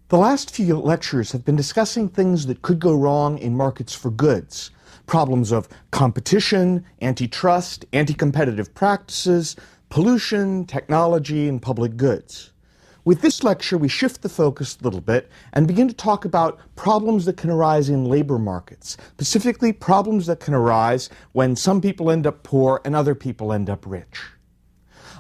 The last few lectures have been discussing things that could go wrong in markets for goods. Problems of competition, antitrust, anti-competitive practices, pollution, technology, and public goods. With this lecture, we shift the focus a little bit and begin to talk about problems that can arise in labor markets, specifically problems that can arise when some people end up poor and other people end up rich.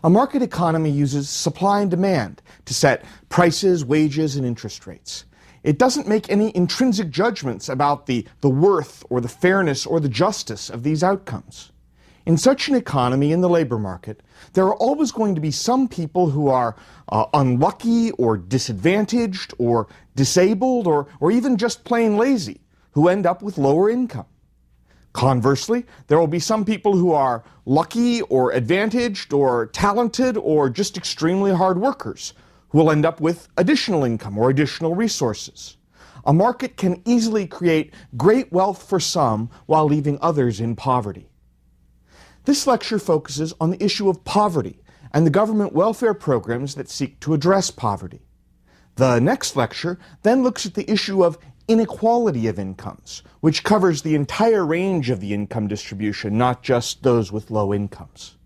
A market economy uses supply and demand to set prices, wages, and interest rates. It doesn't make any intrinsic judgments about the worth or the fairness or the justice of these outcomes. In such an economy, in the labor market, there are always going to be some people who are unlucky or disadvantaged or disabled or even just plain lazy, who end up with lower income. Conversely, there will be some people who are lucky or advantaged or talented or just extremely hard workers who will end up with additional income or additional resources. A market can easily create great wealth for some while leaving others in poverty. This lecture focuses on the issue of poverty and the government welfare programs that seek to address poverty. The next lecture then looks at the issue of inequality of incomes, which covers the entire range of the income distribution, not just those with low incomes.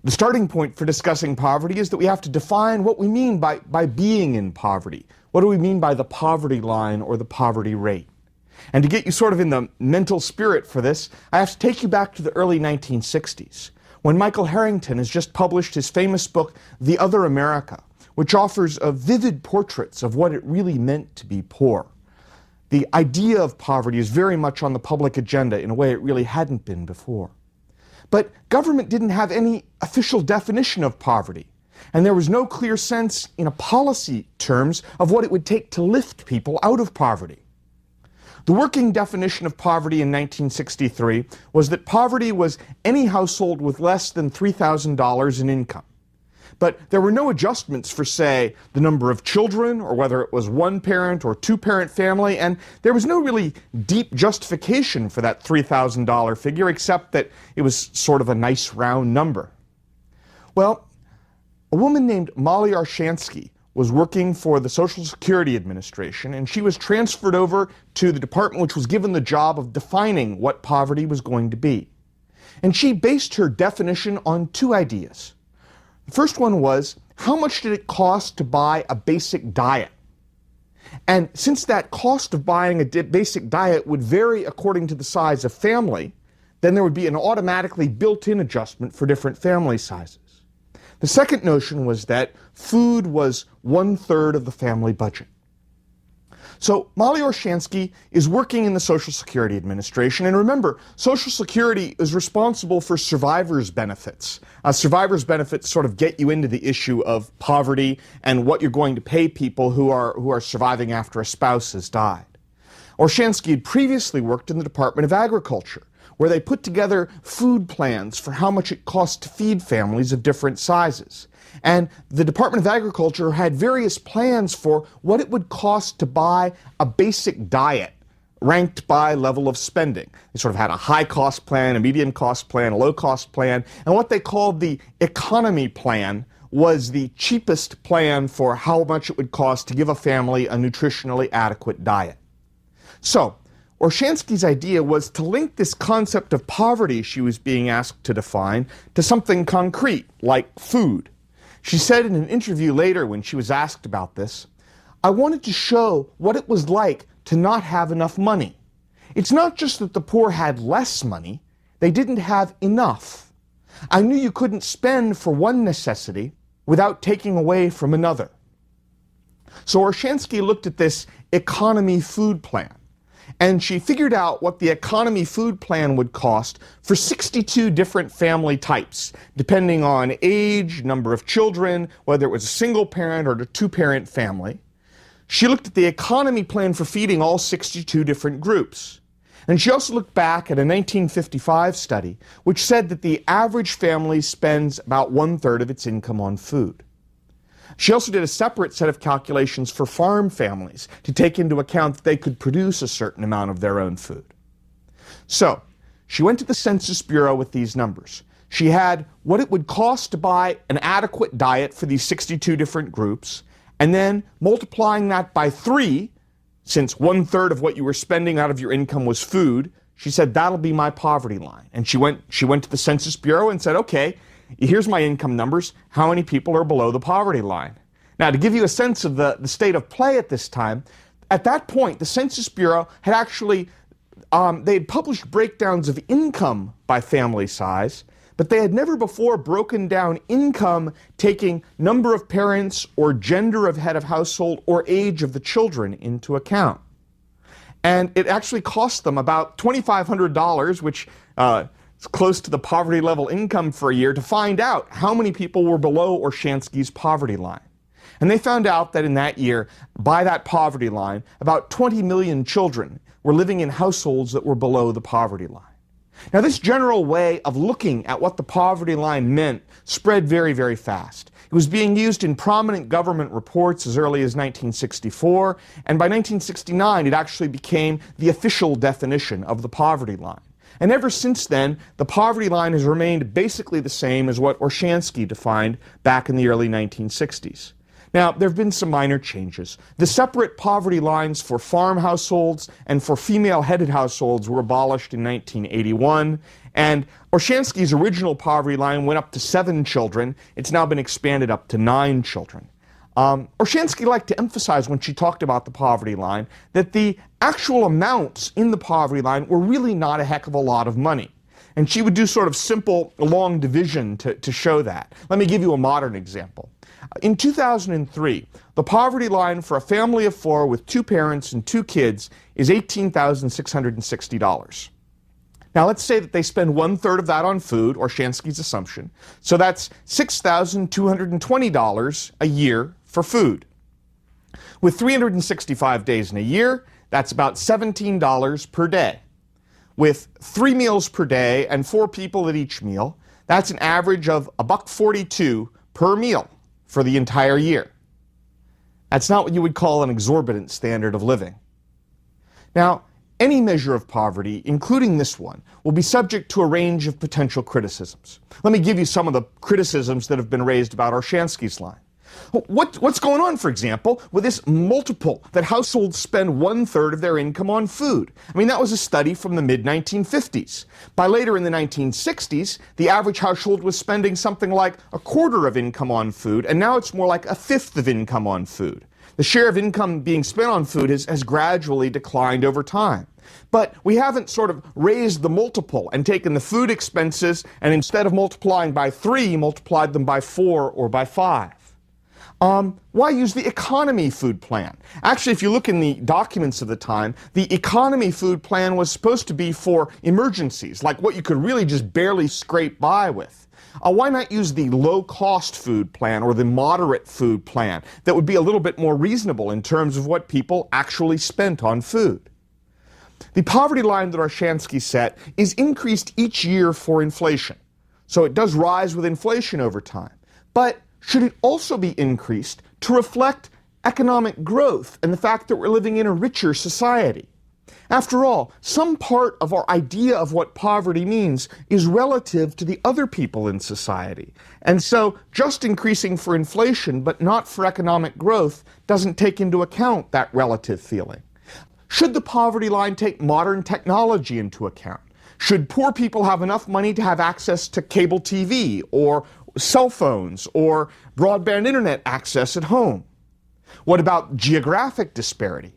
The starting point for discussing poverty is that we have to define what we mean by being in poverty. What do we mean by the poverty line or the poverty rate? And to get you sort of in the mental spirit for this, I have to take you back to the early 1960s, when Michael Harrington has just published his famous book, The Other America, which offers vivid portraits of what it really meant to be poor. The idea of poverty is very much on the public agenda in a way it really hadn't been before. But government didn't have any official definition of poverty, and there was no clear sense in a policy terms of what it would take to lift people out of poverty. The working definition of poverty in 1963 was that poverty was any household with less than $3,000 in income. But there were no adjustments for, say, the number of children, or whether it was one-parent or two-parent family, and there was no really deep justification for that $3,000 figure, except that it was sort of a nice round number. Well, a woman named Molly Arshansky was working for the Social Security Administration, and she was transferred over to the department which was given the job of defining what poverty was going to be. And she based her definition on two ideas. The first one was, how much did it cost to buy a basic diet? And since that cost of buying a basic diet would vary according to the size of family, then there would be an automatically built-in adjustment for different family sizes. The second notion was that food was 1/3 of the family budget. So Molly Arshansky is working in the Social Security Administration, and remember, Social Security is responsible for survivors' benefits. Survivors' benefits sort of get you into the issue of poverty and what you're going to pay people who are surviving after a spouse has died. Arshansky had previously worked in the Department of Agriculture, where they put together food plans for how much it costs to feed families of different sizes. And the Department of Agriculture had various plans for what it would cost to buy a basic diet, ranked by level of spending. They sort of had a high-cost plan, a medium-cost plan, a low-cost plan, and what they called the economy plan was the cheapest plan for how much it would cost to give a family a nutritionally adequate diet. So, Arshansky's idea was to link this concept of poverty she was being asked to define to something concrete, like food. She said in an interview later when she was asked about this, "I wanted to show what it was like to not have enough money. It's not just that the poor had less money, they didn't have enough. I knew you couldn't spend for one necessity without taking away from another." So Arshansky looked at this economy food plan, and she figured out what the economy food plan would cost for 62 different family types, depending on age, number of children, whether it was a single parent or a two-parent family. She looked at the economy plan for feeding all 62 different groups. And she also looked back at a 1955 study, which said that the average family spends about 1/3 of its income on food. She also did a separate set of calculations for farm families to take into account that they could produce a certain amount of their own food. So, she went to the Census Bureau with these numbers. She had what it would cost to buy an adequate diet for these 62 different groups, and then multiplying that by 3, since 1/3 of what you were spending out of your income was food, she said, that'll be my poverty line. And she went to the Census Bureau and said, okay, here's my income numbers. How many people are below the poverty line? Now, to give you a sense of the state of play at this time, at that point, the Census Bureau had actually, they had published breakdowns of income by family size, but they had never before broken down income taking number of parents or gender of head of household or age of the children into account. And it actually cost them about $2,500, which is close to the poverty level income for a year, to find out how many people were below Orshansky's poverty line. And they found out that in that year, by that poverty line, about 20 million children were living in households that were below the poverty line. Now, this general way of looking at what the poverty line meant spread very, very fast. It was being used in prominent government reports as early as 1964, and by 1969 it actually became the official definition of the poverty line. And ever since then, the poverty line has remained basically the same as what Orshansky defined back in the early 1960s. Now, there have been some minor changes. The separate poverty lines for farm households and for female-headed households were abolished in 1981, and Orshansky's original poverty line went up to 7 children. It's now been expanded up to 9 children. Orshansky liked to emphasize when she talked about the poverty line that the actual amounts in the poverty line were really not a heck of a lot of money. And she would do sort of simple long division to show that. Let me give you a modern example. In 2003, the poverty line for a family of 4 with 2 parents and 2 kids is $18,660. Now, let's say that they spend 1/3 of that on food, Orshansky's assumption. So that's $6,220 a year for food. With 365 days in a year, that's about $17 per day. With 3 meals per day and 4 people at each meal, that's an average of $1.42 per meal for the entire year. That's not what you would call an exorbitant standard of living. Now, any measure of poverty, including this one, will be subject to a range of potential criticisms. Let me give you some of the criticisms that have been raised about Orshansky's line. What's going on, for example, with this multiple that households spend 1/3 of their income on food? I mean, that was a study from the mid-1950s. By later in the 1960s, the average household was spending something like 1/4 of income on food, and now it's more like 1/5 of income on food. The share of income being spent on food has gradually declined over time. But we haven't sort of raised the multiple and taken the food expenses and instead of multiplying by 3, multiplied them by 4 or by 5. Why use the economy food plan? Actually, if you look in the documents of the time, the economy food plan was supposed to be for emergencies, like what you could really just barely scrape by with. Why not use the low-cost food plan or the moderate food plan that would be a little bit more reasonable in terms of what people actually spent on food? The poverty line that Orshansky set is increased each year for inflation. So it does rise with inflation over time. But should it also be increased to reflect economic growth and the fact that we're living in a richer society? After all, some part of our idea of what poverty means is relative to the other people in society. And so just increasing for inflation but not for economic growth doesn't take into account that relative feeling. Should the poverty line take modern technology into account? Should poor people have enough money to have access to cable TV or cell phones or broadband internet access at home? What about geographic disparity?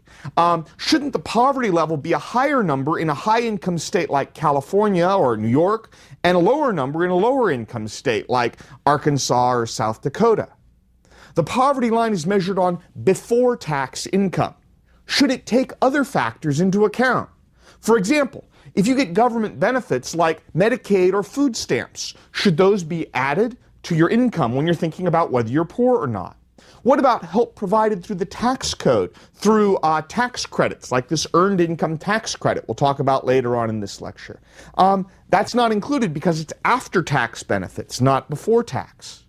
Shouldn't the poverty level be a higher number in a high-income state like California or New York and a lower number in a lower-income state like Arkansas or South Dakota? The poverty line is measured on before-tax income. Should it take other factors into account? For example, if you get government benefits like Medicaid or food stamps, should those be added to your income when you're thinking about whether you're poor or not? What about help provided through the tax code, through tax credits, like this earned income tax credit we'll talk about later on in this lecture? That's not included because it's after-tax benefits, not before tax.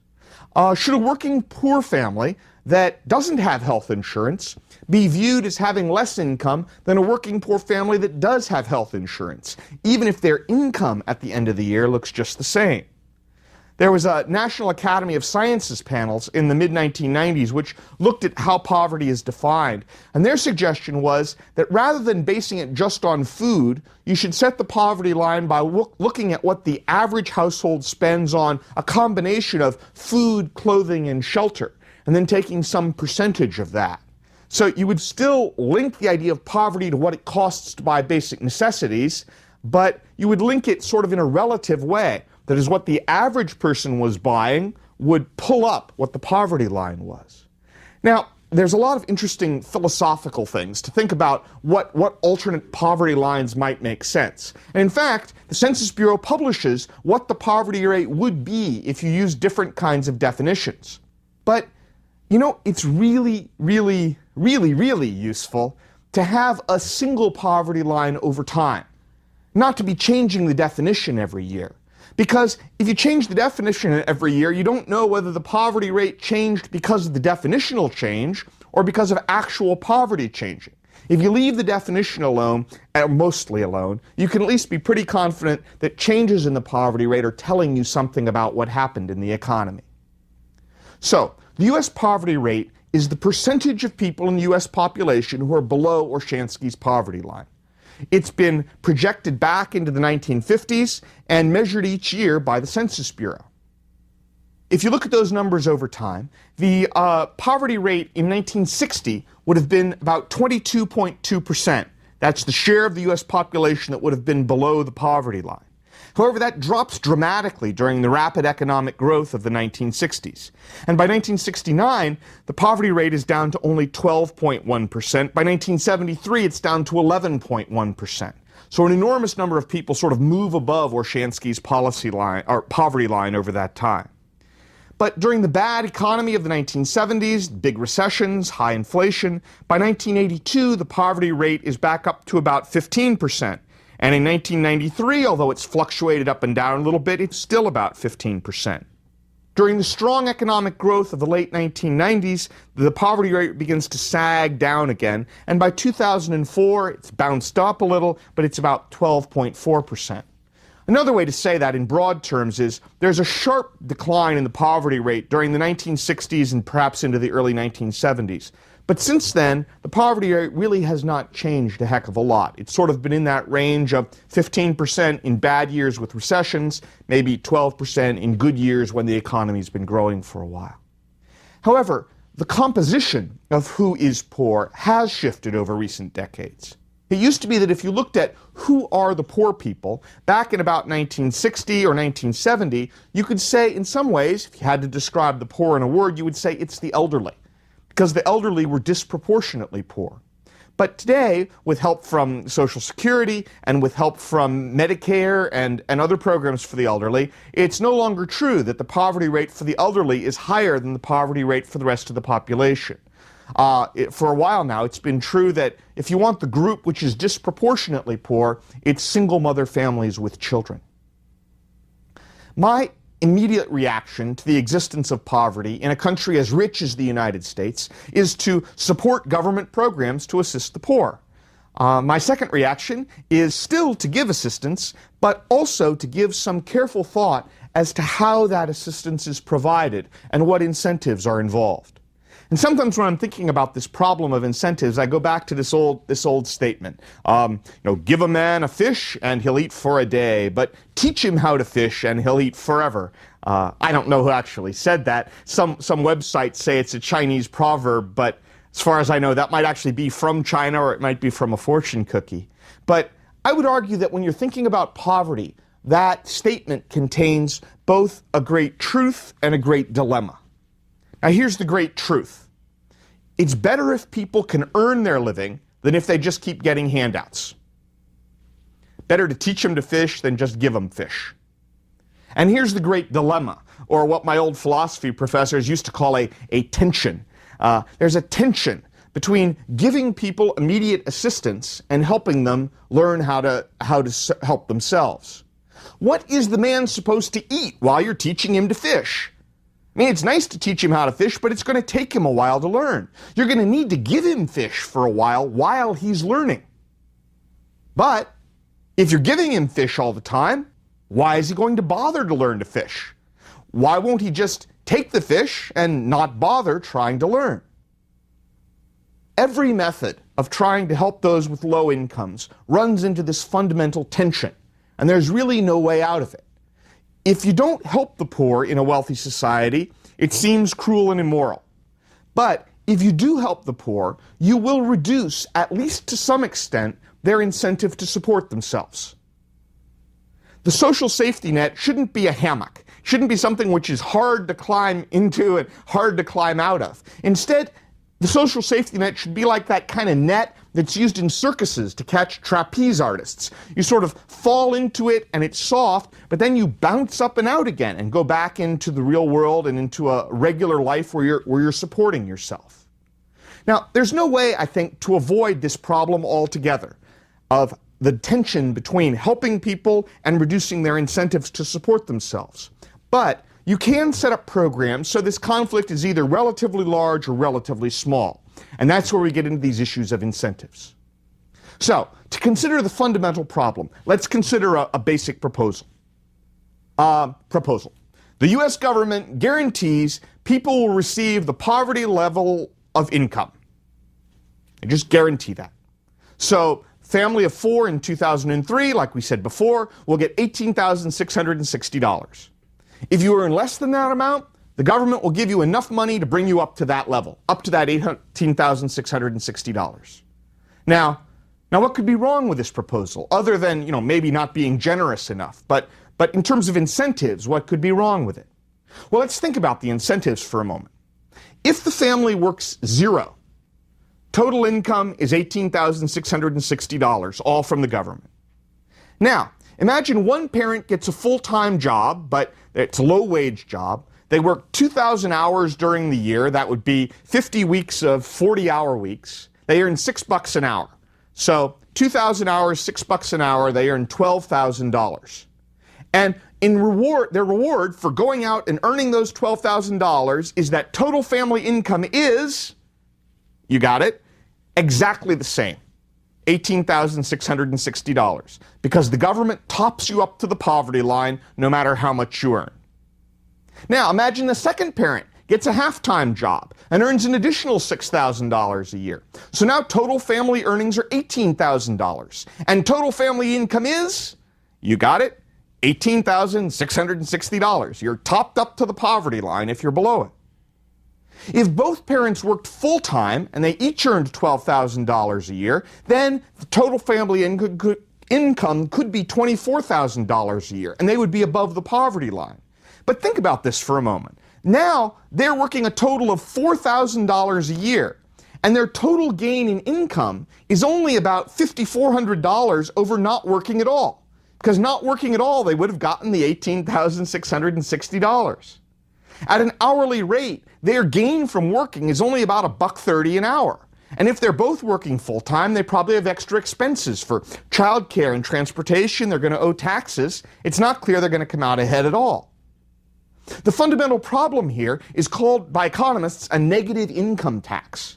Should a working poor family that doesn't have health insurance be viewed as having less income than a working poor family that does have health insurance, even if their income at the end of the year looks just the same? There was a National Academy of Sciences panels in the mid-1990s which looked at how poverty is defined. And their suggestion was that rather than basing it just on food, you should set the poverty line by looking at what the average household spends on a combination of food, clothing, and shelter, and then taking some percentage of that. So you would still link the idea of poverty to what it costs to buy basic necessities, but you would link it sort of in a relative way. That is, what the average person was buying would pull up what the poverty line was. Now, there's a lot of interesting philosophical things to think about what alternate poverty lines might make sense. And in fact, the Census Bureau publishes what the poverty rate would be if you use different kinds of definitions. But, you know, it's really, really, really, really useful to have a single poverty line over time, not to be changing the definition every year. Because if you change the definition every year, you don't know whether the poverty rate changed because of the definitional change or because of actual poverty changing. If you leave the definition alone, mostly alone, you can at least be pretty confident that changes in the poverty rate are telling you something about what happened in the economy. So, the U.S. poverty rate is the percentage of people in the U.S. population who are below Orshansky's poverty line. It's been projected back into the 1950s and measured each year by the Census Bureau. If you look at those numbers over time, the poverty rate in 1960 would have been about 22.2%. That's the share of the U.S. population that would have been below the poverty line. However, that drops dramatically during the rapid economic growth of the 1960s. And by 1969, the poverty rate is down to only 12.1%. By 1973, it's down to 11.1%. So an enormous number of people sort of move above Orshansky's policy line, or poverty line, over that time. But during the bad economy of the 1970s, big recessions, high inflation, by 1982, the poverty rate is back up to about 15%. And in 1993, although it's fluctuated up and down a little bit, it's still about 15%. During the strong economic growth of the late 1990s, the poverty rate begins to sag down again, and by 2004, it's bounced up a little, but it's about 12.4%. Another way to say that in broad terms is there's a sharp decline in the poverty rate during the 1960s and perhaps into the early 1970s. But since then, the poverty rate really has not changed a heck of a lot. It's sort of been in that range of 15% in bad years with recessions, maybe 12% in good years when the economy's been growing for a while. However, the composition of who is poor has shifted over recent decades. It used to be that if you looked at who are the poor people, back in about 1960 or 1970, you could say in some ways, if you had to describe the poor in a word, you would say it's the elderly, because the elderly were disproportionately poor. But today, with help from Social Security and with help from Medicare and other programs for the elderly, it's no longer true that the poverty rate for the elderly is higher than the poverty rate for the rest of the population. For a while now, it's been true that if you want the group which is disproportionately poor, it's single mother families with children. My immediate reaction to the existence of poverty in a country as rich as the United States is to support government programs to assist the poor. My second reaction is still to give assistance, but also to give some careful thought as to how that assistance is provided and what incentives are involved. And sometimes when I'm thinking about this problem of incentives, I go back to this old statement. Give a man a fish and he'll eat for a day, but teach him how to fish and he'll eat forever. I don't know who actually said that. Some websites say it's a Chinese proverb, but as far as I know, that might actually be from China or it might be from a fortune cookie. But I would argue that when you're thinking about poverty, that statement contains both a great truth and a great dilemma. Now here's the great truth. It's better if people can earn their living than if they just keep getting handouts. Better to teach them to fish than just give them fish. And here's the great dilemma, or what my old philosophy professors used to call a tension. There's a tension between giving people immediate assistance and helping them learn how to help themselves. What is the man supposed to eat while you're teaching him to fish? I mean, it's nice to teach him how to fish, but it's going to take him a while to learn. You're going to need to give him fish for a while he's learning. But if you're giving him fish all the time, why is he going to bother to learn to fish? why won't he just take the fish and not bother trying to learn? Every method of trying to help those with low incomes runs into this fundamental tension, and there's really no way out of it. If you don't help the poor in a wealthy society, it seems cruel and immoral. But if you do help the poor, you will reduce, at least to some extent, their incentive to support themselves. The social safety net shouldn't be a hammock. It shouldn't be something which is hard to climb into and hard to climb out of. Instead, the social safety net should be like that kind of net that's used in circuses to catch trapeze artists. You sort of fall into it and it's soft, but then you bounce up and out again and go back into the real world and into a regular life where you're supporting yourself. Now, there's no way, I think, to avoid this problem altogether of the tension between helping people and reducing their incentives to support themselves. But you can set up programs so this conflict is either relatively large or relatively small. And that's where we get into these issues of incentives. So, to consider the fundamental problem, let's consider a basic proposal. The U.S. government guarantees people will receive the poverty level of income. They just guarantee that. So, family of 4 in 2003, like we said before, will get $18,660. If you earn less than that amount, the government will give you enough money to bring you up to that level, up to that $18,660. Now what could be wrong with this proposal, other than, maybe not being generous enough? But in terms of incentives, what could be wrong with it? Well, let's think about the incentives for a moment. If the family works 0, total income is $18,660, all from the government. Now, imagine one parent gets a full-time job, but it's a low-wage job. They work 2,000 hours during the year. That would be 50 weeks of 40-hour weeks. They earn $6 an hour. So 2,000 hours, $6 an hour, they earn $12,000. And their reward for going out and earning those $12,000 is that total family income is, you got it, exactly the same. $18,660, because the government tops you up to the poverty line no matter how much you earn. Now, imagine the second parent gets a half-time job and earns an additional $6,000 a year. So now total family earnings are $18,000. And total family income is, you got it, $18,660. You're topped up to the poverty line if you're below it. If both parents worked full-time and they each earned $12,000 a year, then the total family income could be $24,000 a year, and they would be above the poverty line. But think about this for a moment. Now they're working a total of $4,000 a year, and their total gain in income is only about $5,400 over not working at all. Because not working at all, they would have gotten the $18,660. At an hourly rate, their gain from working is only about $1.30 an hour. And if they're both working full-time, they probably have extra expenses for childcare and transportation. They're going to owe taxes. It's not clear they're going to come out ahead at all. The fundamental problem here is called, by economists, a negative income tax.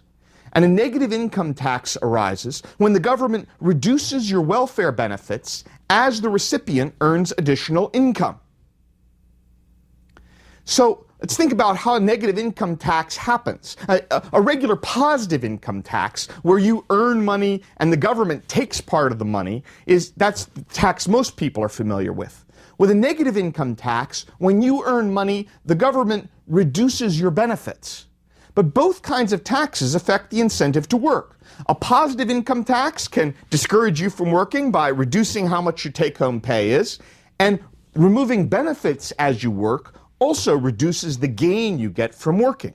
And a negative income tax arises when the government reduces your welfare benefits as the recipient earns additional income. So let's think about how a negative income tax happens. A regular positive income tax, where you earn money and the government takes part of the money, that's the tax most people are familiar with. With a negative income tax, when you earn money, the government reduces your benefits. But both kinds of taxes affect the incentive to work. A positive income tax can discourage you from working by reducing how much your take-home pay is, and removing benefits as you work also reduces the gain you get from working.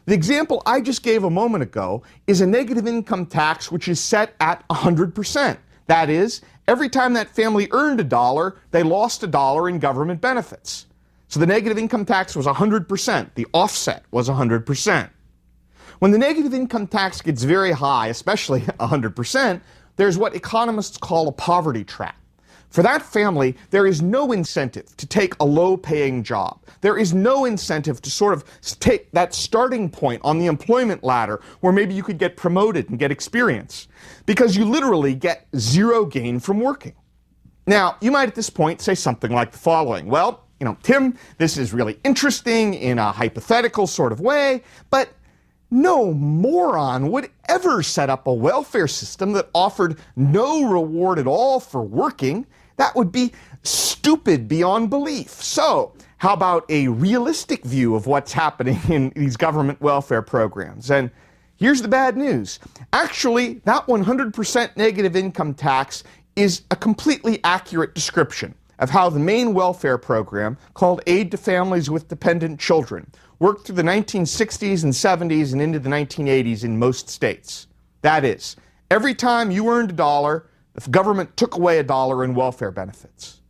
The example I just gave a moment ago is a negative income tax which is set at 100%. That is, every time that family earned $1, they lost $1 in government benefits. So the negative income tax was 100%. The offset was 100%. When the negative income tax gets very high, especially 100%, there's what economists call a poverty trap. For that family, there is no incentive to take a low-paying job. There is no incentive to sort of take that starting point on the employment ladder where maybe you could get promoted and get experience, because you literally get zero gain from working. Now, you might at this point say something like the following. Well, Tim, this is really interesting in a hypothetical sort of way, but no moron would ever set up a welfare system that offered no reward at all for working. That would be stupid beyond belief. So, how about a realistic view of what's happening in these government welfare programs? And here's the bad news. Actually, that 100% negative income tax is a completely accurate description of how the main welfare program, called Aid to Families with Dependent Children, worked through the 1960s and 70s and into the 1980s in most states. That is, every time you earned a dollar, the government took away a dollar in welfare benefits.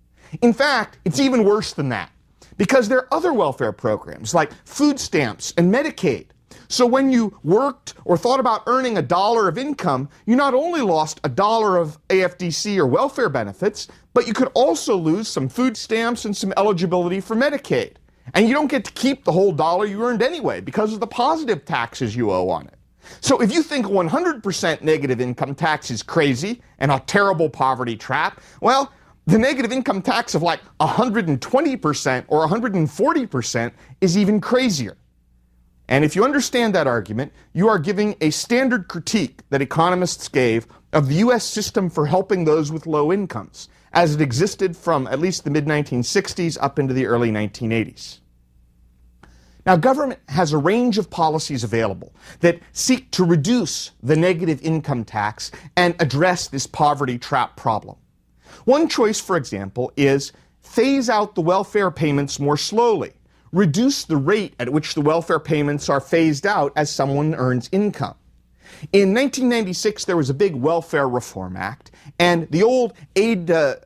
In fact, it's even worse than that, because there are other welfare programs like food stamps and Medicaid. So when you worked or thought about earning a dollar of income, you not only lost a dollar of AFDC or welfare benefits, but you could also lose some food stamps and some eligibility for Medicaid. And you don't get to keep the whole dollar you earned anyway because of the positive taxes you owe on it. So if you think 100% negative income tax is crazy and a terrible poverty trap, well, the negative income tax of like 120% or 140% is even crazier. And if you understand that argument, you are giving a standard critique that economists gave of the U.S. system for helping those with low incomes, as it existed from at least the mid-1960s up into the early 1980s. Now, government has a range of policies available that seek to reduce the negative income tax and address this poverty trap problem. One choice, for example, is phase out the welfare payments more slowly. Reduce the rate at which the welfare payments are phased out as someone earns income. In 1996, there was a big Welfare Reform Act, and the old Aid to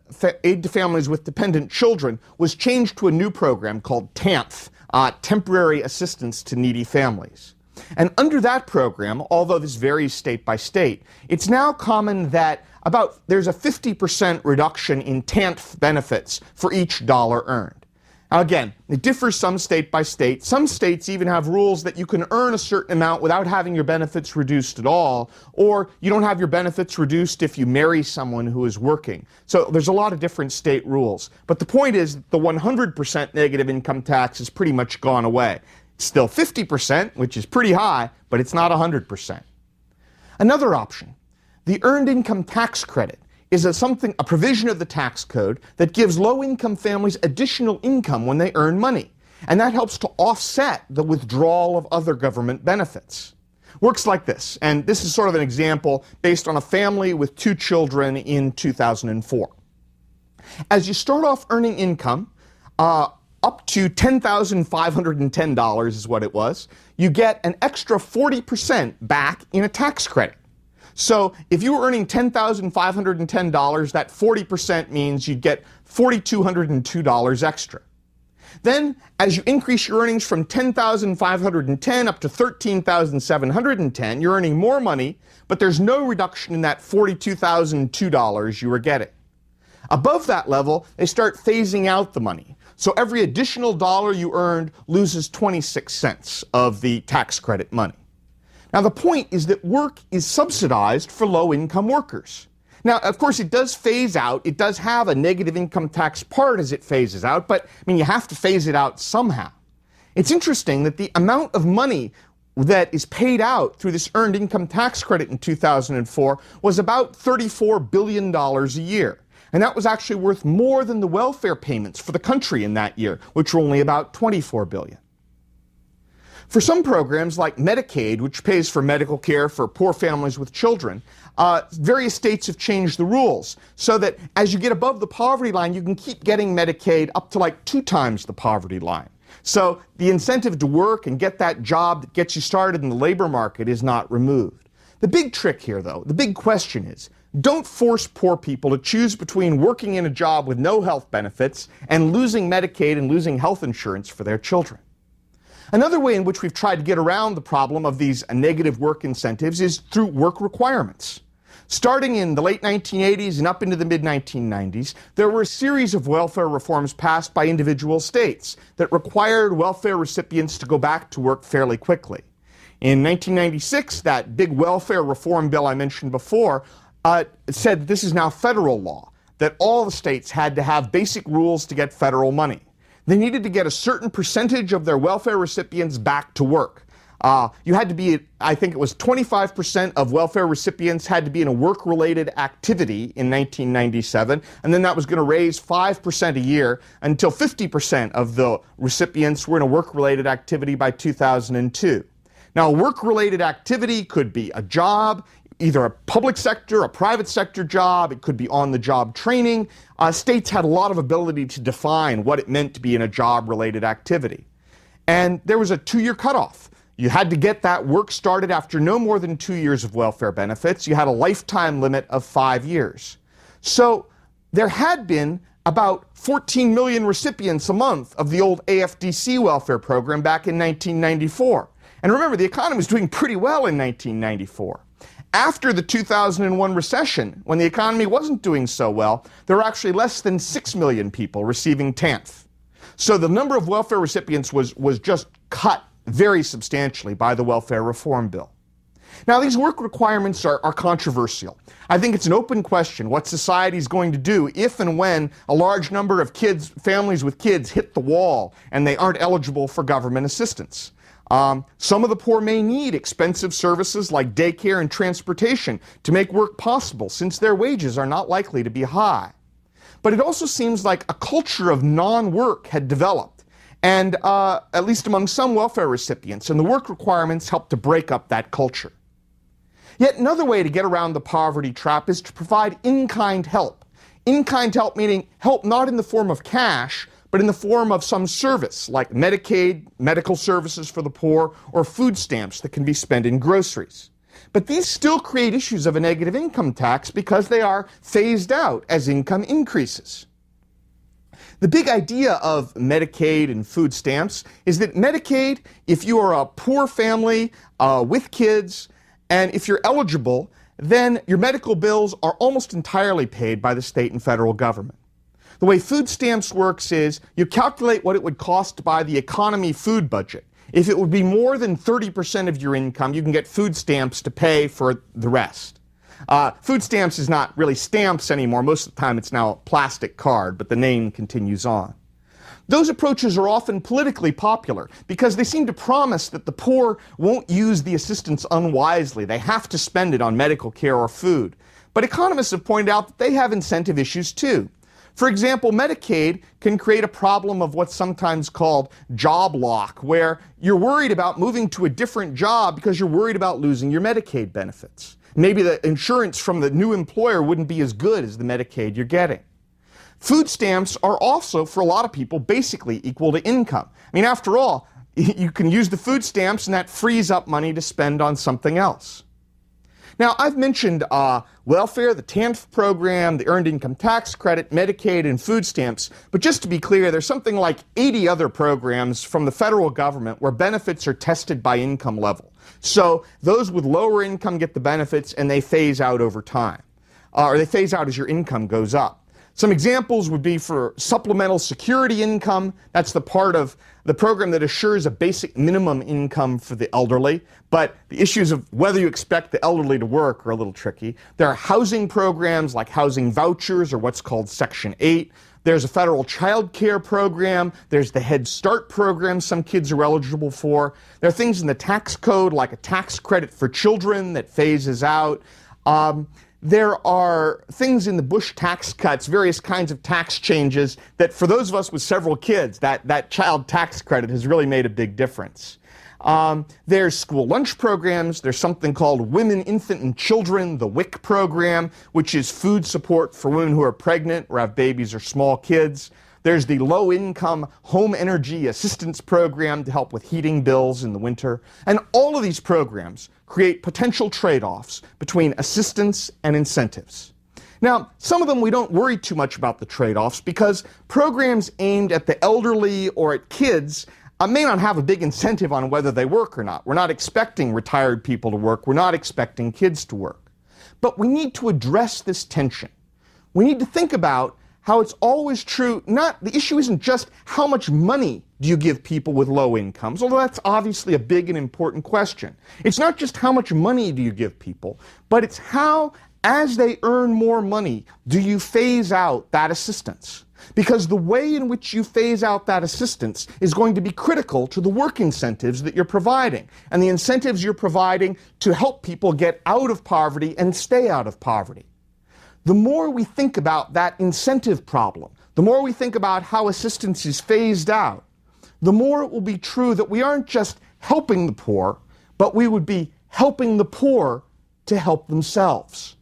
Families with Dependent Children was changed to a new program called TANF, Temporary Assistance to Needy Families. And under that program, although this varies state by state, it's now common that there's a 50% reduction in TANF benefits for each dollar earned. Now again, it differs some state by state. Some states even have rules that you can earn a certain amount without having your benefits reduced at all, or you don't have your benefits reduced if you marry someone who is working. So there's a lot of different state rules. But the point is the 100% negative income tax has pretty much gone away. It's still 50%, which is pretty high, but it's not 100%. Another option, the Earned Income Tax Credit, is a provision of the tax code that gives low-income families additional income when they earn money. And that helps to offset the withdrawal of other government benefits. Works like this, and this is sort of an example based on a family with 2 children in 2004. As you start off earning income, up to $10,510 is what it was, you get an extra 40% back in a tax credit. So if you were earning $10,510, that 40% means you'd get $4,202 extra. Then, as you increase your earnings from $10,510 up to $13,710, you're earning more money, but there's no reduction in that $42,002 you were getting. Above that level, they start phasing out the money. So every additional dollar you earned loses 26 cents of the tax credit money. Now, the point is that work is subsidized for low-income workers. Now, of course, it does phase out. It does have a negative income tax part as it phases out, but, you have to phase it out somehow. It's interesting that the amount of money that is paid out through this earned income tax credit in 2004 was about $34 billion a year. And that was actually worth more than the welfare payments for the country in that year, which were only about $24 billion. For some programs like Medicaid, which pays for medical care for poor families with children, various states have changed the rules so that as you get above the poverty line, you can keep getting Medicaid up to like 2 times the poverty line. So the incentive to work and get that job that gets you started in the labor market is not removed. The big trick here, though, the big question is, don't force poor people to choose between working in a job with no health benefits and losing Medicaid and losing health insurance for their children. Another way in which we've tried to get around the problem of these negative work incentives is through work requirements. Starting in the late 1980s and up into the mid-1990s, there were a series of welfare reforms passed by individual states that required welfare recipients to go back to work fairly quickly. In 1996, that big welfare reform bill I mentioned before said that this is now federal law, that all the states had to have basic rules to get federal money. They needed to get a certain percentage of their welfare recipients back to work. You had to be, I think it was 25% of welfare recipients had to be in a work-related activity in 1997, and then that was going to raise 5% a year until 50% of the recipients were in a work-related activity by 2002. Now, a work-related activity could be a job, either a public sector, a private sector job. It could be on-the-job training. States had a lot of ability to define what it meant to be in a job-related activity. And there was a 2-year cutoff. You had to get that work started after no more than 2 years of welfare benefits. You had a lifetime limit of 5 years. So there had been about 14 million recipients a month of the old AFDC welfare program back in 1994. And remember, the economy was doing pretty well in 1994. After the 2001 recession, when the economy wasn't doing so well, there were actually less than 6 million people receiving TANF. So the number of welfare recipients was just cut very substantially by the welfare reform bill. Now, these work requirements are controversial. I think it's an open question what society is going to do if and when a large number of families with kids hit the wall and they aren't eligible for government assistance. Some of the poor may need expensive services like daycare and transportation to make work possible, since their wages are not likely to be high. But it also seems like a culture of non-work had developed, and at least among some welfare recipients, and the work requirements helped to break up that culture. Yet another way to get around the poverty trap is to provide in-kind help. In-kind help meaning help not in the form of cash, but in the form of some service, like Medicaid, medical services for the poor, or food stamps that can be spent in groceries. But these still create issues of a negative income tax because they are phased out as income increases. The big idea of Medicaid and food stamps is that Medicaid, if you are a poor family with kids, and if you're eligible, then your medical bills are almost entirely paid by the state and federal government. The way food stamps works is you calculate what it would cost to buy the economy food budget. If it would be more than 30% of your income, you can get food stamps to pay for the rest. Food stamps is not really stamps anymore. Most of the time it's now a plastic card, but the name continues on. Those approaches are often politically popular because they seem to promise that the poor won't use the assistance unwisely. They have to spend it on medical care or food. But economists have pointed out that they have incentive issues too. For example, Medicaid can create a problem of what's sometimes called job lock, where you're worried about moving to a different job because you're worried about losing your Medicaid benefits. Maybe the insurance from the new employer wouldn't be as good as the Medicaid you're getting. Food stamps are also, for a lot of people, basically equal to income. I mean, after all, you can use the food stamps and that frees up money to spend on something else. Now, I've mentioned welfare, the TANF program, the Earned Income Tax Credit, Medicaid, and food stamps. But just to be clear, there's something like 80 other programs from the federal government where benefits are tested by income level. So those with lower income get the benefits and they phase out over time. Or they phase out as your income goes up. Some examples would be for supplemental security income. That's the part of the program that assures a basic minimum income for the elderly. But the issues of whether you expect the elderly to work are a little tricky. There are housing programs like housing vouchers or what's called Section 8. There's a federal child care program. There's the Head Start program some kids are eligible for. There are things in the tax code like a tax credit for children that phases out. There are things in the Bush tax cuts, various kinds of tax changes that for those of us with several kids, that child tax credit has really made a big difference. There's school lunch programs. There's something called Women, Infant, and Children, the WIC program, which is food support for women who are pregnant or have babies or small kids. There's the low-income home energy assistance program to help with heating bills in the winter. And all of these programs create potential trade-offs between assistance and incentives. Now, some of them we don't worry too much about the trade-offs because programs aimed at the elderly or at kids may not have a big incentive on whether they work or not. We're not expecting retired people to work. We're not expecting kids to work. But we need to address this tension. We need to think about how it's always true, the issue isn't just how much money do you give people with low incomes, although that's obviously a big and important question. It's not just how much money do you give people, but it's how, as they earn more money, do you phase out that assistance? Because the way in which you phase out that assistance is going to be critical to the work incentives that you're providing, and the incentives you're providing to help people get out of poverty and stay out of poverty. The more we think about that incentive problem, the more we think about how assistance is phased out, the more it will be true that we aren't just helping the poor, but we would be helping the poor to help themselves.